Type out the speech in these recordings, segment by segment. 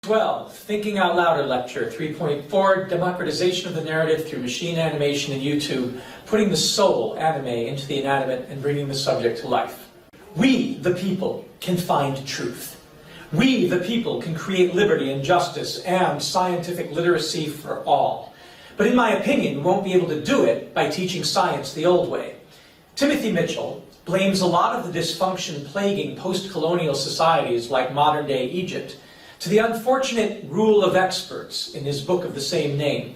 12. Thinking Out Louder Lecture 3.4, Democratization of the Narrative through Machine Animation and YouTube, putting the soul, anime, into the inanimate and bringing the subject to life. We, the people, can find truth. We, the people, can create liberty and justice and scientific literacy for all. But in my opinion, we won't be able to do it by teaching science the old way. Timothy Mitchell blames a lot of the dysfunction plaguing post-colonial societies like modern-day Egypt to the unfortunate rule of experts in his book of the same name,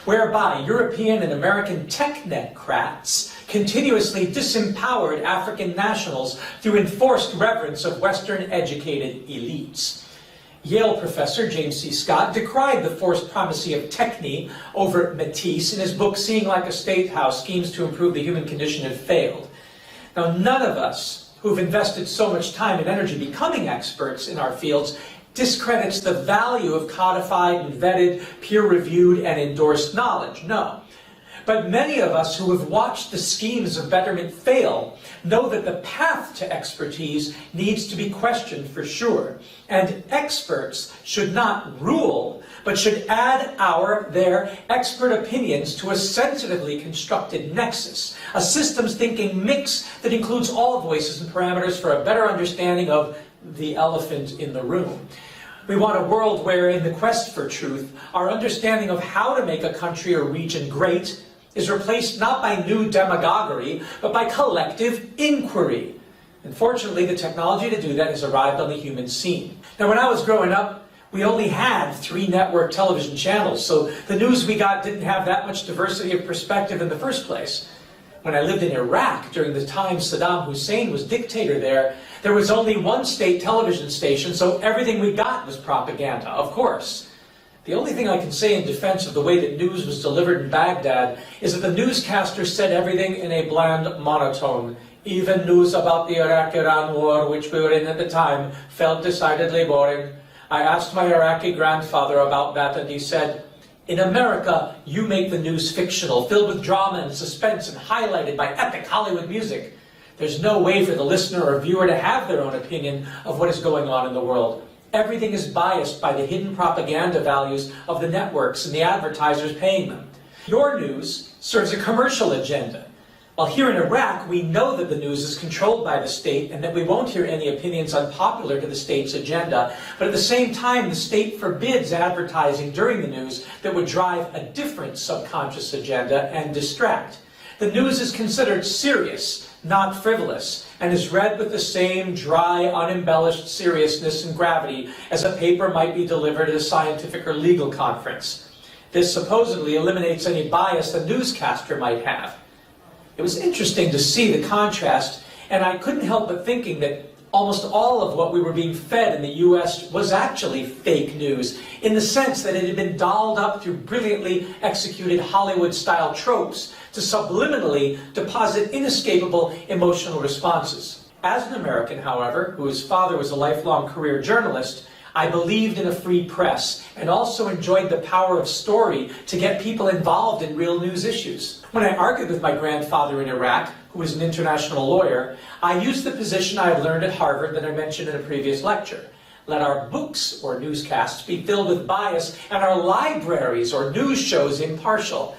whereby European and American technocrats continuously disempowered African nationals through enforced reverence of Western-educated elites. Yale professor James C. Scott decried the forced primacy of techne over Matisse in his book Seeing Like a State House, Schemes to Improve the Human Condition Have Failed. Now, none of us who've invested so much time and energy becoming experts in our fields discredits the value of codified and vetted, peer-reviewed, and endorsed knowledge. No. But many of us who have watched the schemes of betterment fail know that the path to expertise needs to be questioned for sure. And experts should not rule, but should add their expert opinions to a sensitively constructed nexus, a systems thinking mix that includes all voices and parameters for a better understanding of the elephant in the room. We want a world where, in the quest for truth, our understanding of how to make a country or region great is replaced not by new demagoguery, but by collective inquiry. Unfortunately, the technology to do that has arrived on the human scene. Now, when I was growing up, we only had 3 network television channels, so the news we got didn't have that much diversity of perspective in the first place. When I lived in Iraq during the time Saddam Hussein was dictator there was only one state television station, so everything we got was propaganda, of course. The only thing I can say in defense of the way that news was delivered in Baghdad is that the newscaster said everything in a bland monotone. Even news about the Iraq-Iran war, which we were in at the time, felt decidedly boring. I asked my Iraqi grandfather about that, and he said, "In America, you make the news fictional, filled with drama and suspense and highlighted by epic Hollywood music. There's no way for the listener or viewer to have their own opinion of what is going on in the world. Everything is biased by the hidden propaganda values of the networks and the advertisers paying them. Your news serves a commercial agenda. While here in Iraq, we know that the news is controlled by the state and that we won't hear any opinions unpopular to the state's agenda, but at the same time, the state forbids advertising during the news that would drive a different subconscious agenda and distract. The news is considered serious, not frivolous, and is read with the same dry, unembellished seriousness and gravity as a paper might be delivered at a scientific or legal conference. This supposedly eliminates any bias a newscaster might have." It was interesting to see the contrast, and I couldn't help but thinking that almost all of what we were being fed in the US was actually fake news, in the sense that it had been dolled up through brilliantly executed Hollywood-style tropes to subliminally deposit inescapable emotional responses. As an American, however, whose father was a lifelong career journalist, I believed in a free press and also enjoyed the power of story to get people involved in real news issues. When I argued with my grandfather in Iraq, who was an international lawyer, I used the position I had learned at Harvard that I mentioned in a previous lecture. Let our books or newscasts be filled with bias and our libraries or news shows impartial.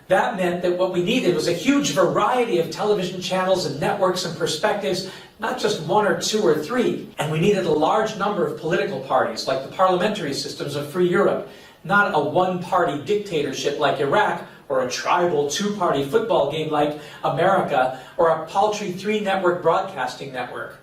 That meant that what we needed was a huge variety of television channels and networks and perspectives, not just 1 or 2 or 3. And we needed a large number of political parties, like the parliamentary systems of free Europe, not a one-party dictatorship like Iraq, or a tribal 2-party football game like America, or a paltry 3-network broadcasting network.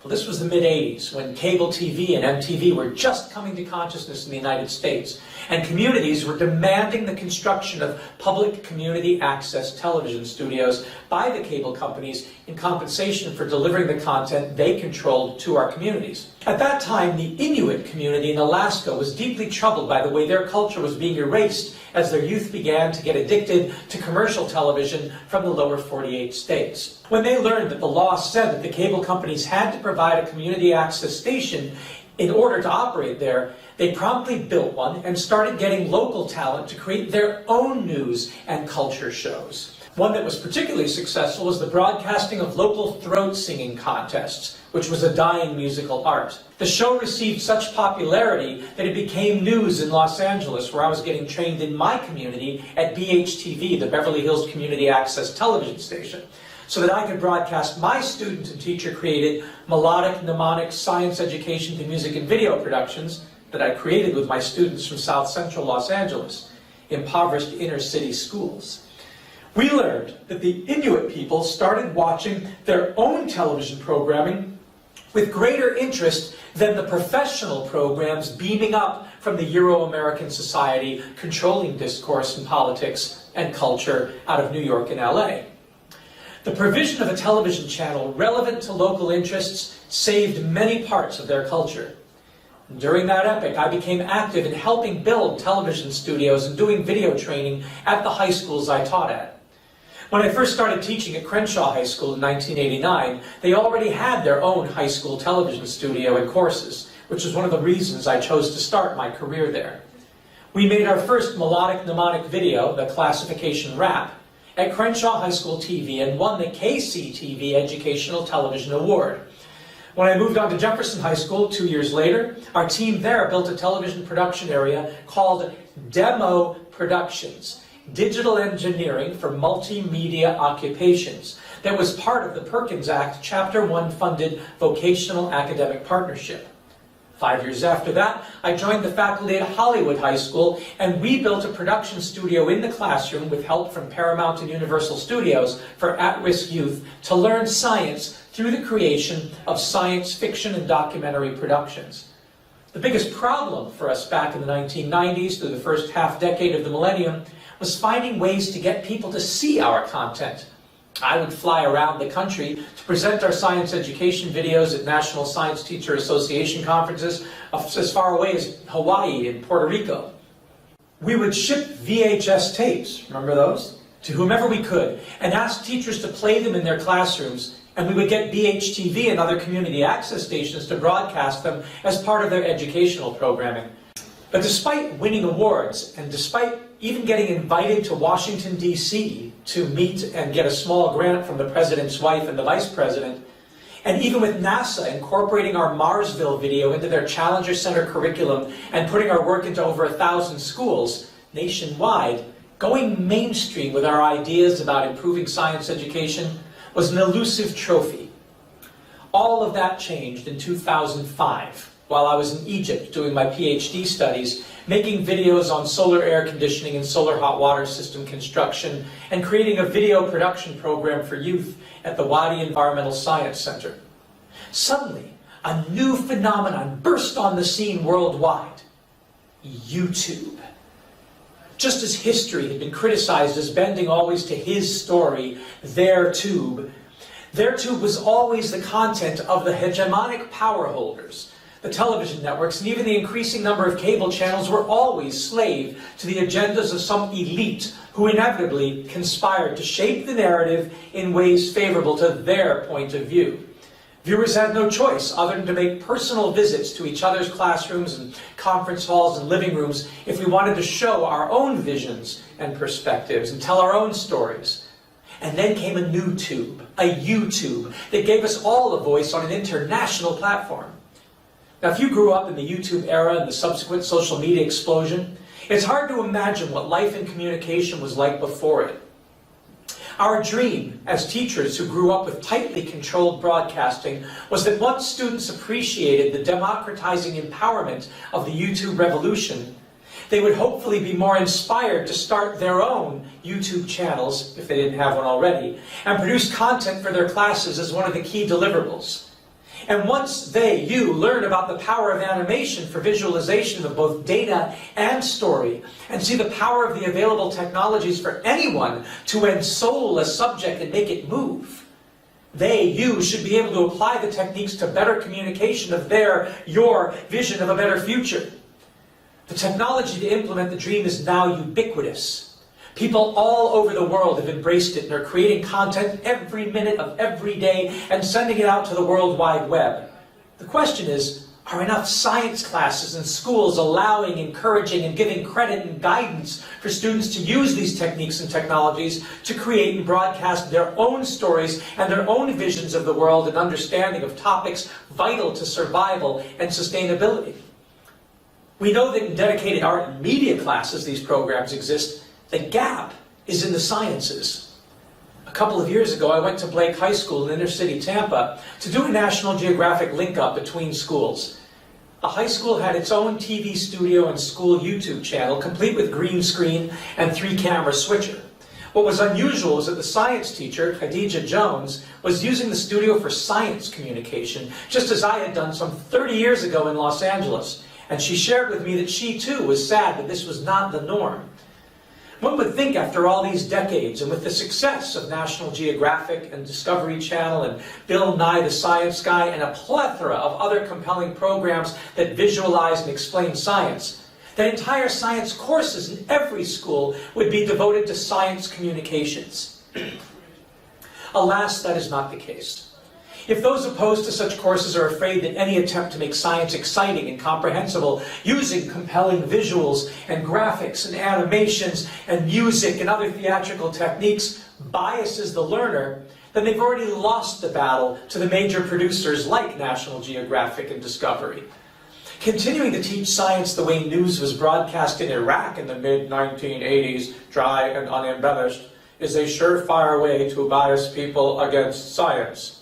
Well, this was the mid-'80s, when cable TV and MTV were just coming to consciousness in the United States, and communities were demanding the construction of public community access television studios by the cable companies in compensation for delivering the content they controlled to our communities. At that time, the Inuit community in Alaska was deeply troubled by the way their culture was being erased as their youth began to get addicted to commercial television from the lower 48 states. When they learned that the law said that the cable companies had to provide a community access station in order to operate there, they promptly built one and started getting local talent to create their own news and culture shows. One that was particularly successful was the broadcasting of local throat singing contests, which was a dying musical art. The show received such popularity that it became news in Los Angeles, where I was getting trained in my community at BHTV, the Beverly Hills Community Access television station, so that I could broadcast my student and teacher-created melodic, mnemonic, science education to music and video productions that I created with my students from South Central Los Angeles, impoverished inner-city schools. We learned that the Inuit people started watching their own television programming with greater interest than the professional programs beaming up from the Euro-American society controlling discourse and politics and culture out of New York and LA. The provision of a television channel relevant to local interests saved many parts of their culture. During that epoch, I became active in helping build television studios and doing video training at the high schools I taught at. When I first started teaching at Crenshaw High School in 1989, they already had their own high school television studio and courses, which was one of the reasons I chose to start my career there. We made our first melodic mnemonic video, the classification rap, at Crenshaw High School TV and won the KCTV Educational Television Award. When I moved on to Jefferson High School 2 years later, our team there built a television production area called Demo Productions, Digital Engineering for Multimedia Occupations, that was part of the Perkins Act Chapter 1 funded Vocational Academic Partnership. 5 years after that, I joined the faculty at Hollywood High School, and we built a production studio in the classroom with help from Paramount and Universal Studios for at-risk youth to learn science through the creation of science fiction and documentary productions. The biggest problem for us back in the 1990s, through the first half-decade of the millennium, was finding ways to get people to see our content. I would fly around the country to present our science education videos at National Science Teacher Association conferences as far away as Hawaii and Puerto Rico. We would ship VHS tapes, remember those, to whomever we could, and ask teachers to play them in their classrooms, and we would get BHTV and other community access stations to broadcast them as part of their educational programming. But despite winning awards, and despite even getting invited to Washington, D.C. to meet and get a small grant from the president's wife and the vice president, and even with NASA incorporating our Marsville video into their Challenger Center curriculum and putting our work into over 1,000 schools nationwide, going mainstream with our ideas about improving science education was an elusive trophy. All of that changed in 2005. While I was in Egypt doing my PhD studies, making videos on solar air conditioning and solar hot water system construction, and creating a video production program for youth at the Wadi Environmental Science Center. Suddenly, a new phenomenon burst on the scene worldwide: YouTube. Just as history had been criticized as bending always to his story, their tube was always the content of the hegemonic power holders. The television networks and even the increasing number of cable channels were always slave to the agendas of some elite who inevitably conspired to shape the narrative in ways favorable to their point of view. Viewers had no choice other than to make personal visits to each other's classrooms and conference halls and living rooms if we wanted to show our own visions and perspectives and tell our own stories. And then came a new tube, a YouTube, that gave us all a voice on an international platform. Now, if you grew up in the YouTube era and the subsequent social media explosion, it's hard to imagine what life and communication was like before it. Our dream as teachers who grew up with tightly controlled broadcasting was that once students appreciated the democratizing empowerment of the YouTube revolution, they would hopefully be more inspired to start their own YouTube channels, if they didn't have one already, and produce content for their classes as one of the key deliverables. And once you learn about the power of animation for visualization of both data and story, and see the power of the available technologies for anyone to ensoul a subject and make it move, you should be able to apply the techniques to better communication of your vision of a better future. The technology to implement the dream is now ubiquitous. People all over the world have embraced it and are creating content every minute of every day and sending it out to the World Wide Web. The question is, Are enough science classes in schools allowing, encouraging, and giving credit and guidance for students to use these techniques and technologies to create and broadcast their own stories and their own visions of the world and understanding of topics vital to survival and sustainability? We know that in dedicated art and media classes these programs exist. The gap is in the sciences. A couple of years ago, I went to Blake High School in inner city Tampa to do a National Geographic link-up between schools. The high school had its own TV studio and school YouTube channel, complete with green screen and 3-camera switcher. What was unusual was that the science teacher, Khadija Jones, was using the studio for science communication, just as I had done some 30 years ago in Los Angeles. And she shared with me that she too was sad that this was not the norm. One would think after all these decades, and with the success of National Geographic and Discovery Channel and Bill Nye the Science Guy and a plethora of other compelling programs that visualize and explain science, that entire science courses in every school would be devoted to science communications. Alas, that is not the case. If those opposed to such courses are afraid that any attempt to make science exciting and comprehensible using compelling visuals and graphics and animations and music and other theatrical techniques biases the learner, then they've already lost the battle to the major producers like National Geographic and Discovery. Continuing to teach science the way news was broadcast in Iraq in the mid-1980s, dry and unembellished, is a surefire way to bias people against science.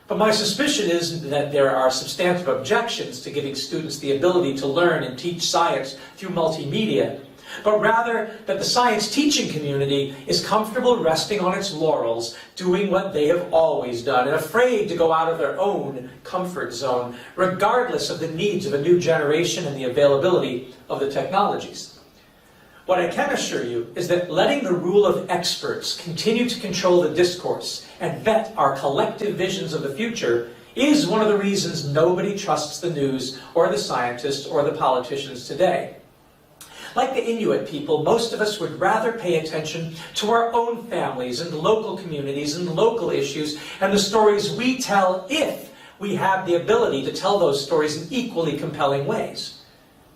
But my suspicion is that there are substantive objections to giving students the ability to learn and teach science through multimedia, but rather that the science teaching community is comfortable resting on its laurels, doing what they have always done, and afraid to go out of their own comfort zone, regardless of the needs of a new generation and the availability of the technologies. What I can assure you is that letting the rule of experts continue to control the discourse and vet our collective visions of the future is one of the reasons nobody trusts the news or the scientists or the politicians today. Like the Inuit people, most of us would rather pay attention to our own families and local communities and local issues and the stories we tell if we have the ability to tell those stories in equally compelling ways.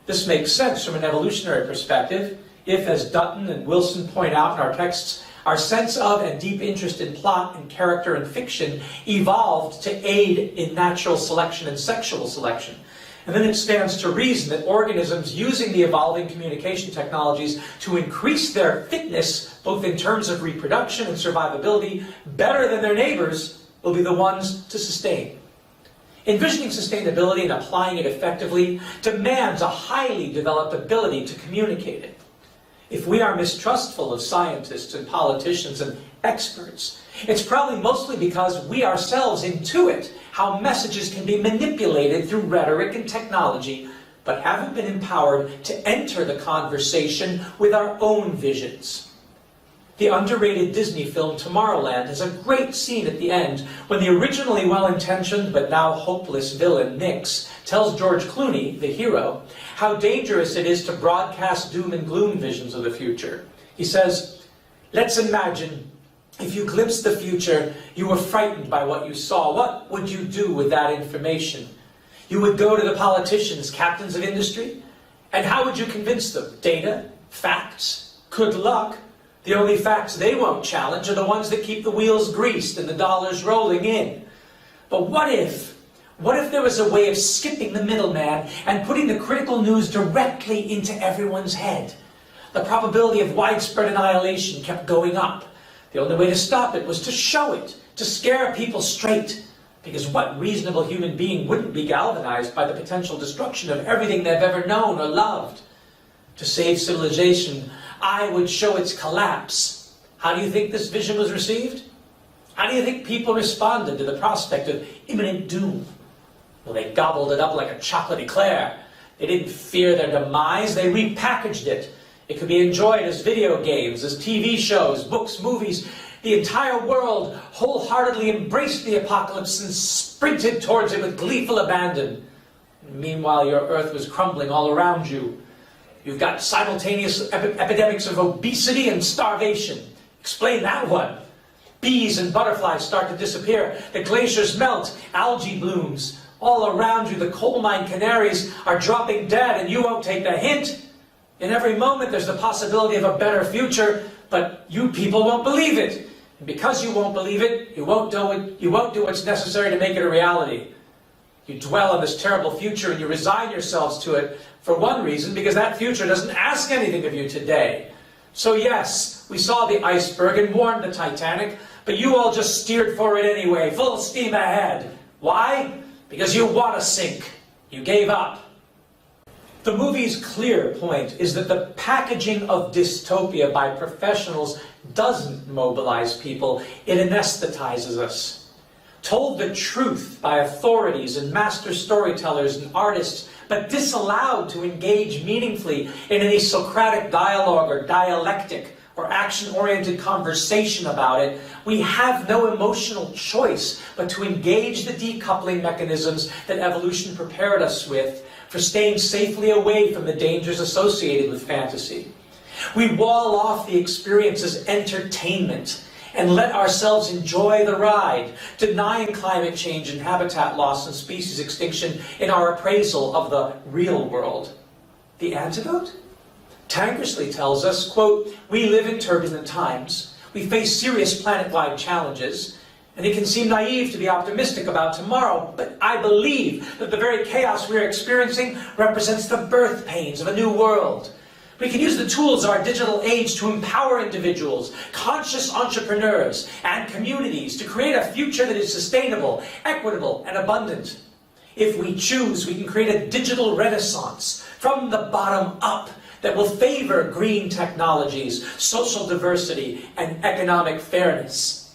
This makes sense from an evolutionary perspective. If, as Dutton and Wilson point out in our texts, our sense of and deep interest in plot and character and fiction evolved to aid in natural selection and sexual selection. And then it stands to reason that organisms using the evolving communication technologies to increase their fitness, both in terms of reproduction and survivability, better than their neighbors, will be the ones to sustain. Envisioning sustainability and applying it effectively demands a highly developed ability to communicate it. If we are mistrustful of scientists and politicians and experts, it's probably mostly because we ourselves intuit how messages can be manipulated through rhetoric and technology, but haven't been empowered to enter the conversation with our own visions. The underrated Disney film Tomorrowland has a great scene at the end when the originally well-intentioned but now hopeless villain Nix tells George Clooney, the hero, how dangerous it is to broadcast doom and gloom visions of the future. He says, "Let's imagine if you glimpsed the future, you were frightened by what you saw. What would you do with that information? You would go to the politicians, captains of industry, and how would you convince them? Data? Facts? Good luck. The only facts they won't challenge are the ones that keep the wheels greased and the dollars rolling in. But what if there was a way of skipping the middleman and putting the critical news directly into everyone's head? The probability of widespread annihilation kept going up. The only way to stop it was to show it, to scare people straight. Because what reasonable human being wouldn't be galvanized by the potential destruction of everything they've ever known or loved? To save civilization, I would show its collapse." How do you think this vision was received? How do you think people responded to the prospect of imminent doom? Well, they gobbled it up like a chocolate eclair. They didn't fear their demise, they repackaged it. It could be enjoyed as video games, as TV shows, books, movies. The entire world wholeheartedly embraced the apocalypse and sprinted towards it with gleeful abandon. Meanwhile, your earth was crumbling all around you. You've got simultaneous epidemics of obesity and starvation. Explain that one. Bees and butterflies start to disappear. The glaciers melt. Algae blooms. All around you, the coal mine canaries are dropping dead, and you won't take the hint. In every moment, there's the possibility of a better future, but you people won't believe it. And because you won't believe it, you won't do what's necessary to make it a reality. You dwell on this terrible future and you resign yourselves to it for one reason, because that future doesn't ask anything of you today. So yes, we saw the iceberg and warned the Titanic, but you all just steered for it anyway, full steam ahead. Why? Because you want to sink. You gave up. The movie's clear point is that the packaging of dystopia by professionals doesn't mobilize people, it anesthetizes us. Told the truth by authorities and master storytellers and artists, but disallowed to engage meaningfully in any Socratic dialogue or dialectic or action-oriented conversation about it, we have no emotional choice but to engage the decoupling mechanisms that evolution prepared us with for staying safely away from the dangers associated with fantasy. We wall off the experience as entertainment and let ourselves enjoy the ride, denying climate change and habitat loss and species extinction in our appraisal of the real world. The antidote? Tankersley tells us, quote, "We live in turbulent times. We face serious planet-wide challenges, and it can seem naive to be optimistic about tomorrow, but I believe that the very chaos we're experiencing represents the birth pains of a new world. We can use the tools of our digital age to empower individuals, conscious entrepreneurs, and communities to create a future that is sustainable, equitable, and abundant. If we choose, we can create a digital renaissance from the bottom up that will favor green technologies, social diversity, and economic fairness."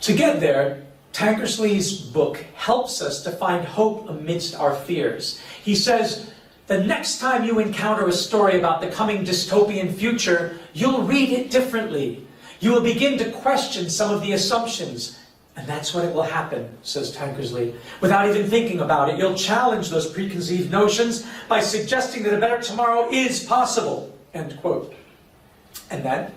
To get there, Tankersley's book helps us to find hope amidst our fears. He says, the next time you encounter a story about the coming dystopian future, you'll read it differently. You will begin to question some of the assumptions. And that's when it will happen, says Tankersley. Without even thinking about it, you'll challenge those preconceived notions by suggesting that a better tomorrow is possible. End quote. And then?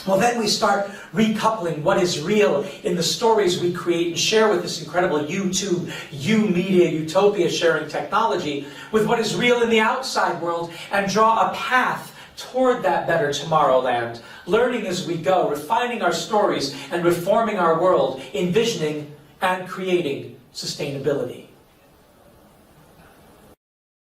Well, then we start recoupling what is real in the stories we create and share with this incredible YouTube, media, utopia sharing technology with what is real in the outside world and draw a path toward that better tomorrowland, learning as we go, refining our stories and reforming our world, envisioning and creating sustainability.